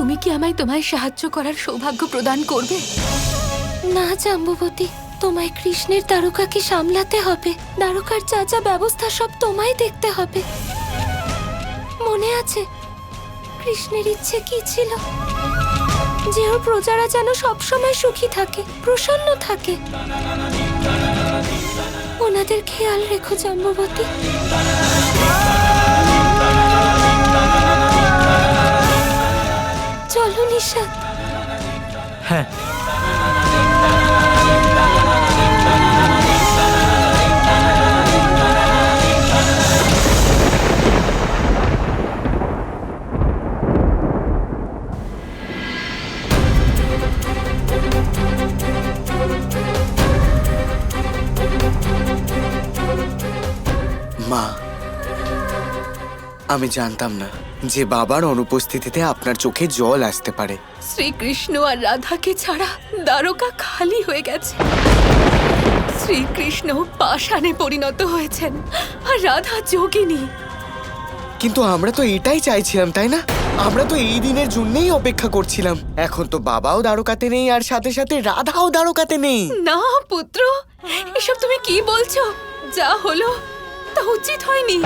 তুমি কি আমায় তোমায় সাহায্য করার সৌভাগ্য প্রদান করবে? না জাম্বুবতী, তোমায় কৃষ্ণের দ্বারকাকে সামলাতে হবে। দ্বারকার যা যা ব্যবস্থা সব তোমায় দেখতে হবে। মনে আছে কৃষ্ণের ইচ্ছে কি ছিল? যে ওর প্রজারা যেন সবসময় সুখী থাকে, প্রসন্ন থাকে। ওনাদের খেয়াল রেখো জাম্বুবতী। চলো নিশাদ। হ্যাঁ, মা, আমি জানতাম না যে বাবার অনুপস্থিতিতে আপনার চোখে জল আসতে পারে। শ্রীকৃষ্ণ আর রাধাকে ছাড়া দ্বারকা খালি হয়ে গেছে। শ্রীকৃষ্ণ পাষাণে পরিণত হয়েছেন আর রাধা যোগিনী। কিন্তু আমরা তো এটাই চাইছিলাম, তাই না? আমরা তো এই দিনের জন্যই অপেক্ষা করছিলাম। এখন তো বাবাও দ্বারকাতে নেই আর সাথে সাথে রাধাও দ্বারকাতে নেই। না পুত্র, এসব তুমি কি বলছো? যা হলো তা উচিত হয়নি।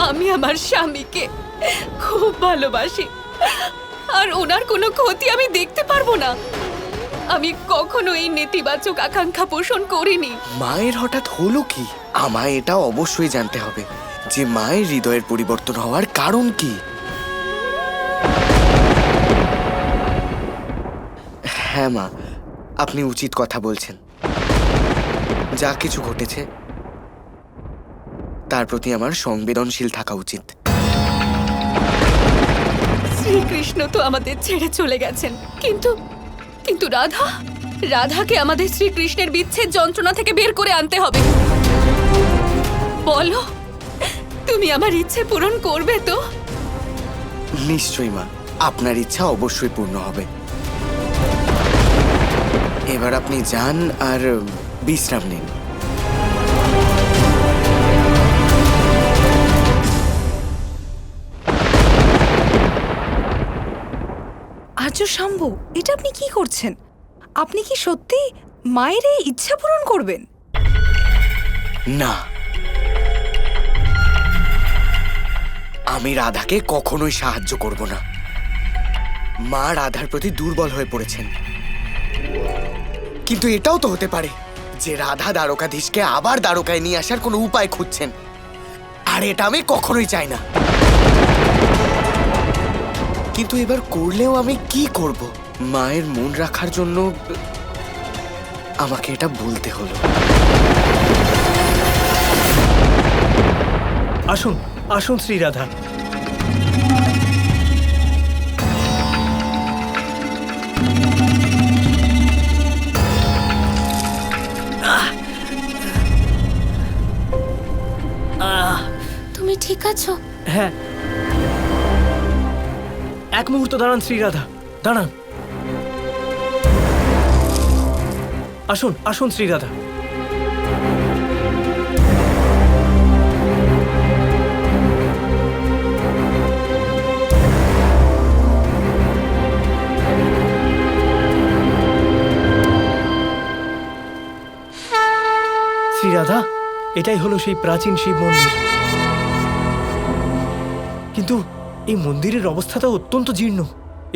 আমি আমার স্বামীকে খুব ভালোবাসি আর ওনার কোনো ক্ষতি আমি দেখতে পারবো না। আমি কখনো এই নেতিবাচক আকাঙ্ক্ষা পোষণ করিনি। মায়ের হঠাৎ হলো কি? আমায় এটা অবশ্যই জানতে হবে যে মায়ের হৃদয়ের পরিবর্তন হওয়ার কারণ কি। হ্যাঁ মা, আপনি উচিত কথা বলছেন। যা কিছু ঘটেছে তার প্রতি আমার সংবেদনশীল থাকা উচিত। শ্রীকৃষ্ণ তো আমাদের ছেড়ে চলে গেছেন, কিন্তু কিন্তু রাধাকে আমাদের শ্রীকৃষ্ণের বিচ্ছেদ যন্ত্রণা থেকে বের করে আনতে হবে। বলো, তুমি আমার ইচ্ছে পূরণ করবে তো? নিশ্চয়ই মা, আপনার ইচ্ছা অবশ্যই পূর্ণ হবে। এবার আপনি যান আর বিশ্রাম নিন। আর্য শম্ভু, এটা আপনি কি করছেন? আপনি কি সত্যি মায়ের এই ইচ্ছা পূরণ করবেন? না, আমি রাধাকে কখনোই সাহায্য করব না। মা রাধার প্রতি দুর্বল হয়ে পড়েছেন। কিন্তু এটাও তো হতে পারে যে রাধা দ্বারকাধীশকে আবার দ্বারকায় নিয়ে আসার কোনো উপায় খুঁজছেন, আর এটা আমি কখনোই চাই না। কিন্তু এবার করলেও আমি কি করব? মায়ের মন রাখার জন্য আমাকে এটা বলতে হলো। আসুন আসুন শ্রীরাধা। তুমি ঠিক আছো? হ্যাঁ, এক মুহূর্ত দাঁড়ান শ্রীরাধা, দাঁড়ান। আসুন আসুন শ্রীরাধা। শ্রীরাধা, এটাই হলো সেই প্রাচীন শিব মন্দির। কিন্তু এই মন্দিরের অবস্থাটা অত্যন্ত জীর্ণ।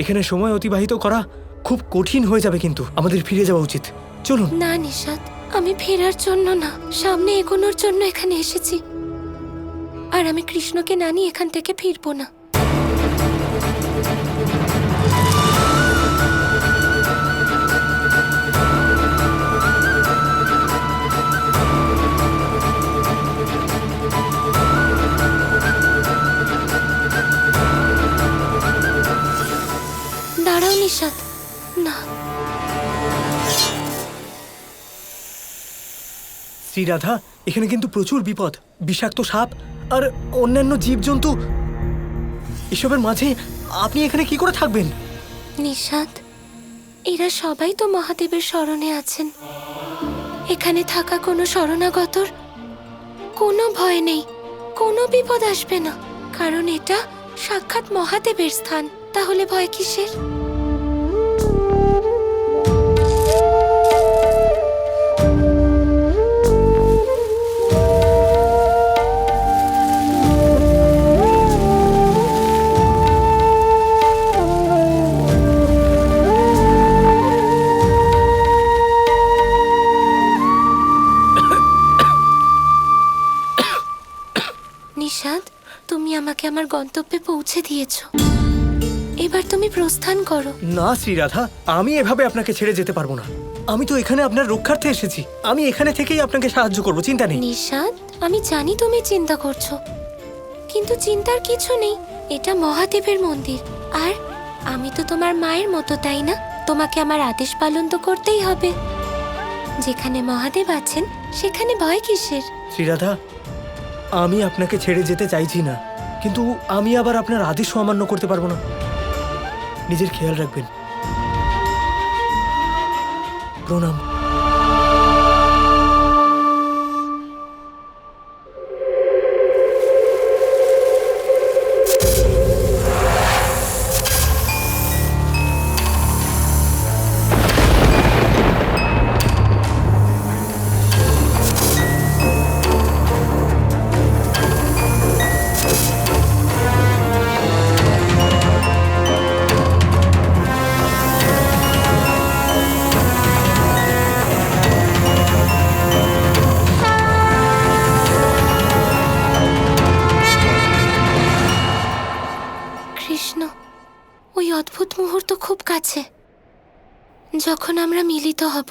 এখানে সময় অতিবাহিত করা খুব কঠিন হয়ে যাবে, কিন্তু আমাদের ফিরে যাওয়া উচিত। চলুন। না নিশাদ, আমি ফেরার জন্য না, সামনে এগোনোর জন্য এখানে এসেছি। আর আমি কৃষ্ণকে না নিয়ে এখান থেকে ফিরবো না। দাঁড়াও নিশাদ, না। শ্রীরাধা, এখানে কিন্তু প্রচুর বিপদ। বিষাক্ত সাপ আর অন্যান্য জীবজন্তু, এসবের মাঝে আপনি এখানে কি করে থাকবেন? নিশাদ, এরা সবাই তো মহাদেবের শরণে আছেন। এখানে থাকা কোনো শরণাগতর কোনো ভয় নেই, কোনো বিপদ আসবে না, কারণ এটা সাক্ষাৎ মহাদেবের স্থান, তাহলে ভয় কিসের? নিশাদ, তুমি আমাকে আমার গন্তব্যে পৌঁছে দিয়েছো। এবার তুমি প্রস্থান করো। না শ্রীরাধা, আমি এভাবে আপনাকে ছেড়ে যেতে পারবো না। আমি তো এখানে আপনার রক্ষার্থে এসেছি। আমি এখানে থেকেই আপনাকে সাহায্য করব, চিন্তা নেই। নিশাদ, আমি জানি তুমি চিন্তা করছো, কিন্তু চিন্তার কিছু নেই। এটা মহাদেবের মন্দির, আর আমি তো তোমার মায়ের মতো, তাই না? তোমাকে আমার আদেশ পালন তো করতেই হবে। যেখানে মহাদেব আছেন সেখানে ভয় কিসের? শ্রীরাধা, আমি আপনাকে ছেড়ে যেতে চাইছি না, কিন্তু আমি আবার আপনার আদেশ অমান্য করতে পারবো না। নিজের খেয়াল রাখবেন। প্রণাম। কৃষ্ণ, ওই অদ্ভুত মুহূর্ত খুব কাছে, যখন আমরা মিলিত হব।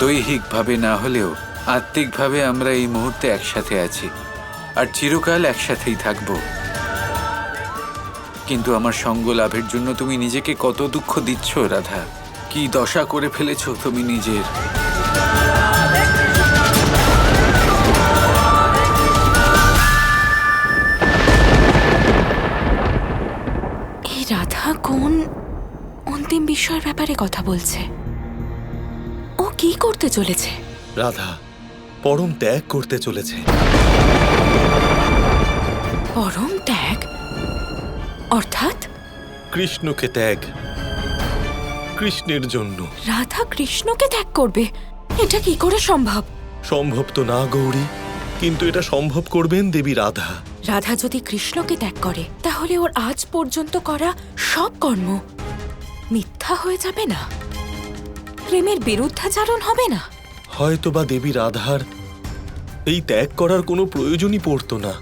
দৈহিকভাবে না হলেও আত্মিকভাবে আমরা এই মুহূর্তে একসাথে আছি আর চিরকাল একসাথেই থাকব। কিন্তু আমার সঙ্গ লাভের জন্য তুমি নিজেকে কত দুঃখ দিচ্ছ রাধা, কি দশা করে ফেলেছো তুমি নিজের। এই রাধা কোন অন্তিম বিষয়ের ব্যাপারে কথা বলছে? ও কি করতে চলেছে? রাধা পরম ত্যাগ করতে চলেছে। পরম ত্যাগ অর্থাৎ? কৃষ্ণকে ত্যাগ, কৃষ্ণের জন্য। রাধা কৃষ্ণকে ত্যাগ করবে? এটা কি করে সম্ভব? সম্ভব তো না গৌরী, কিন্তু এটা সম্ভব করবেন দেবী রাধা। রাধা যদি কৃষ্ণকে ত্যাগ করে, তাহলে ওর আজ পর্যন্ত করা সব কর্ম মিথ্যা হয়ে যাবে না? প্রেমের বিরুদ্ধাচারণ হবে না? হয়তোবা দেবী রাধার এই ত্যাগ করার কোনো প্রয়োজনই পড়তো না।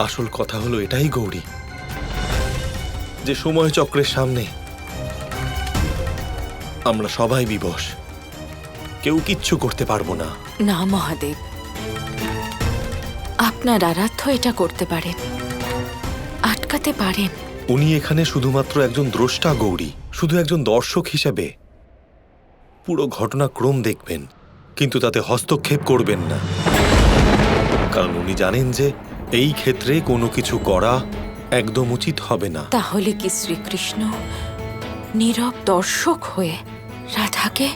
আসল কথা হলো এটাই গৌরী, যে সময় চক্রের সামনে আমরা সবাই বিবশ, কেউ কিচ্ছু করতে পারবো না। না মহাদেব, আপনার আরাধ্য এটা করতে পারেন, আটকাতে পারেন। উনি এখানে শুধুমাত্র একজন দ্রষ্টা গৌরী, শুধু একজন দর্শক হিসেবে পুরো ঘটনাক্রম দেখবেন, কিন্তু তাতে হস্তক্ষেপ করবেন না। কারণ উনি জানেন যে এই ক্ষেত্রে কোনো কিছু করা একদম উচিত হবে না। তাহলে কি শ্রীকৃষ্ণ নীরব দর্শক হয়ে রাধাকে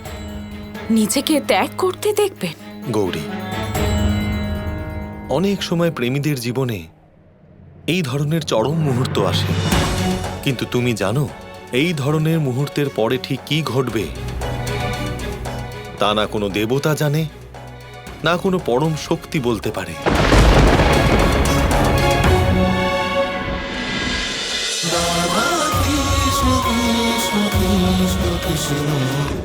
নিজেকে ত্যাগ করতে দেখবেন? গৌরী, অনেক সময় প্রেমীদের জীবনে এই ধরনের চরম মুহূর্ত আসে, কিন্তু তুমি জানো এই ধরনের মুহূর্তের পরে ঠিক কি ঘটবে? তা না কোনো দেবতা জানে, না কোনো পরম শক্তি বলতে পারে। Krishna Krishna Krishna Krishna